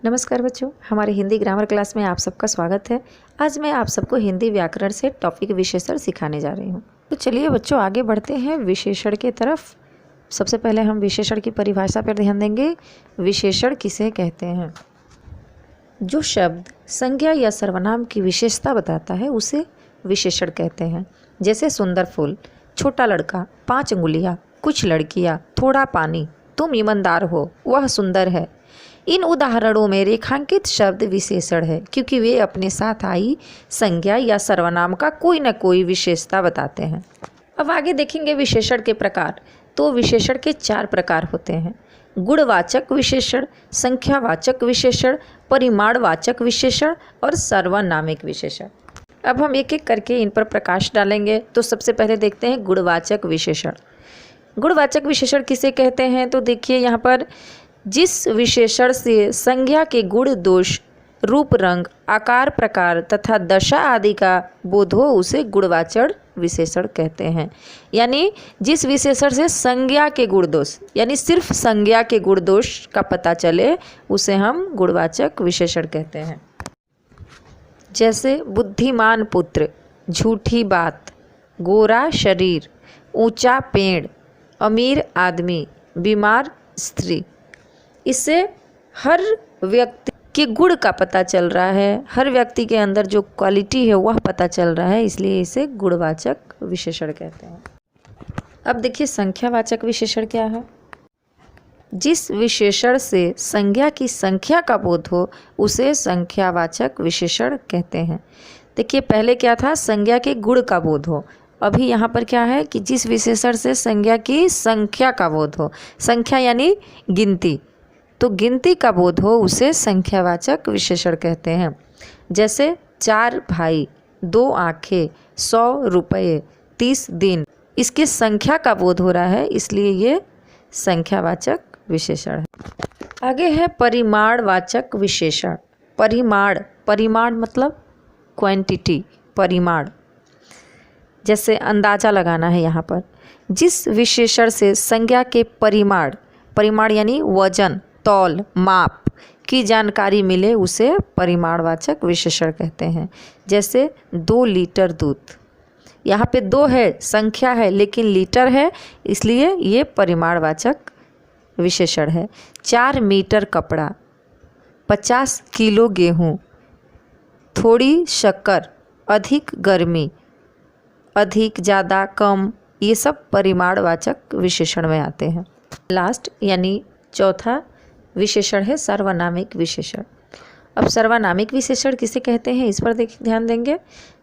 नमस्कार बच्चों, हमारे हिंदी ग्रामर क्लास में आप सबका स्वागत है। आज मैं आप सबको हिंदी व्याकरण से टॉपिक विशेषण सिखाने जा रही हूँ। तो चलिए बच्चों, आगे बढ़ते हैं विशेषण के तरफ। सबसे पहले हम विशेषण की परिभाषा पर ध्यान देंगे। विशेषण किसे कहते हैं? जो शब्द संज्ञा या सर्वनाम की विशेषता बताता है उसे विशेषण कहते हैं। जैसे सुंदर फूल, छोटा लड़का, 5 अंगुलियाँ, कुछ लड़कियाँ, थोड़ा पानी, तुम ईमानदार हो, वह सुंदर है। इन उदाहरणों में रेखांकित शब्द विशेषण है क्योंकि वे अपने साथ आई संज्ञा या सर्वनाम का कोई न कोई विशेषता बताते हैं। अब आगे देखेंगे विशेषण के प्रकार। तो विशेषण के 4 प्रकार होते हैं: गुणवाचक विशेषण, संख्यावाचक विशेषण, परिमाणवाचक विशेषण और सर्वनामिक विशेषण। अब हम एक एक करके इन पर प्रकाश डालेंगे। तो सबसे पहले देखते हैं गुणवाचक विशेषण। गुणवाचक विशेषण किसे कहते हैं? तो देखिए यहाँ पर, जिस विशेषण से संज्ञा के गुण, दोष, रूप, रंग, आकार, प्रकार तथा दशा आदि का बोध हो उसे गुणवाचक विशेषण कहते हैं। यानी जिस विशेषण से संज्ञा के गुण दोष, यानी सिर्फ संज्ञा के गुण दोष का पता चले उसे हम गुणवाचक विशेषण कहते हैं। जैसे बुद्धिमान पुत्र, झूठी बात, गोरा शरीर, ऊंचा पेड़, अमीर आदमी, बीमार स्त्री। इससे हर व्यक्ति के गुण का पता चल रहा है, हर व्यक्ति के अंदर जो क्वालिटी है वह पता चल रहा है, इसलिए इसे गुणवाचक विशेषण कहते हैं। अब देखिए संख्यावाचक विशेषण क्या है? जिस विशेषण से संज्ञा की संख्या का बोध हो उसे संख्यावाचक विशेषण कहते हैं। देखिए पहले क्या था? संज्ञा के गुण का बोध हो। अभी यहाँ पर क्या है कि जिस विशेषण से संज्ञा की संख्या का बोध हो, संख्या यानी गिनती, तो गिनती का बोध हो उसे संख्यावाचक विशेषण कहते हैं। जैसे 4 भाई, 2 आँखें, 100 रुपये, 30 दिन, इसके संख्या का बोध हो रहा है, इसलिए ये संख्यावाचक विशेषण है। आगे है परिमाणवाचक विशेषण। परिमाण मतलब क्वांटिटी, परिमाण। जैसे अंदाज़ा लगाना है यहाँ पर, जिस विशेषण से संज्ञा के परिमाण यानी वजन, तौल, माप की जानकारी मिले उसे परिमाणवाचक विशेषण कहते हैं। जैसे 2 लीटर दूध, यहाँ पे 2 है, संख्या है, लेकिन लीटर है, इसलिए ये परिमाणवाचक विशेषण है। 4 मीटर कपड़ा, 50 किलो गेहूँ, थोड़ी शक्कर, अधिक गर्मी, अधिक, ज़्यादा, कम, ये सब परिमाणवाचक विशेषण में आते हैं। लास्ट यानी चौथा विशेषण है सर्वनामिक विशेषण। अब सर्वनामिक विशेषण किसे कहते हैं इस पर ध्यान देंगे।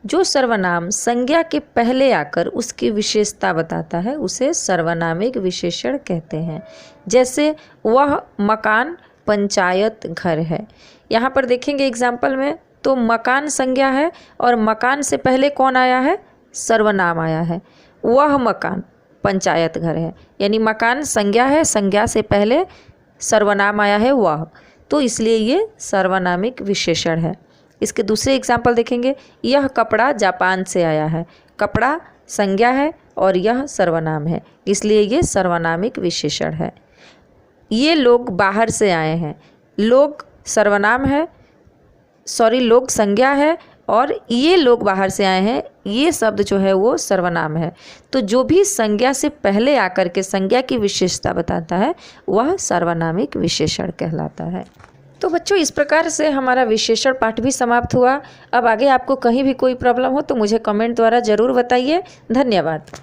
जो सर्वनाम संज्ञा के पहले आकर उसकी विशेषता बताता है उसे सर्वनामिक विशेषण कहते हैं। जैसे वह मकान पंचायत घर है। यहाँ पर देखेंगे एग्जाम्पल में, तो मकान संज्ञा है और मकान से पहले कौन आया है? सर्वनाम आया है। वह मकान पंचायत घर है, यानी मकान संज्ञा है, संज्ञा से पहले सर्वनाम आया है वह, तो इसलिए ये सर्वनामिक विशेषण है। इसके दूसरे एग्जाम्पल देखेंगे, यह कपड़ा जापान से आया है। कपड़ा संज्ञा है और यह सर्वनाम है, इसलिए ये सर्वनामिक विशेषण है। ये लोग बाहर से आए हैं। लोग सर्वनाम है, लोग संज्ञा है और ये लोग बाहर से आए हैं, ये शब्द जो है वो सर्वनाम है। तो जो भी संज्ञा से पहले आकर के संज्ञा की विशेषता बताता है वह सर्वनामिक विशेषण कहलाता है। तो बच्चों, इस प्रकार से हमारा विशेषण पाठ भी समाप्त हुआ। अब आगे आपको कहीं भी कोई प्रॉब्लम हो तो मुझे कमेंट द्वारा ज़रूर बताइए। धन्यवाद।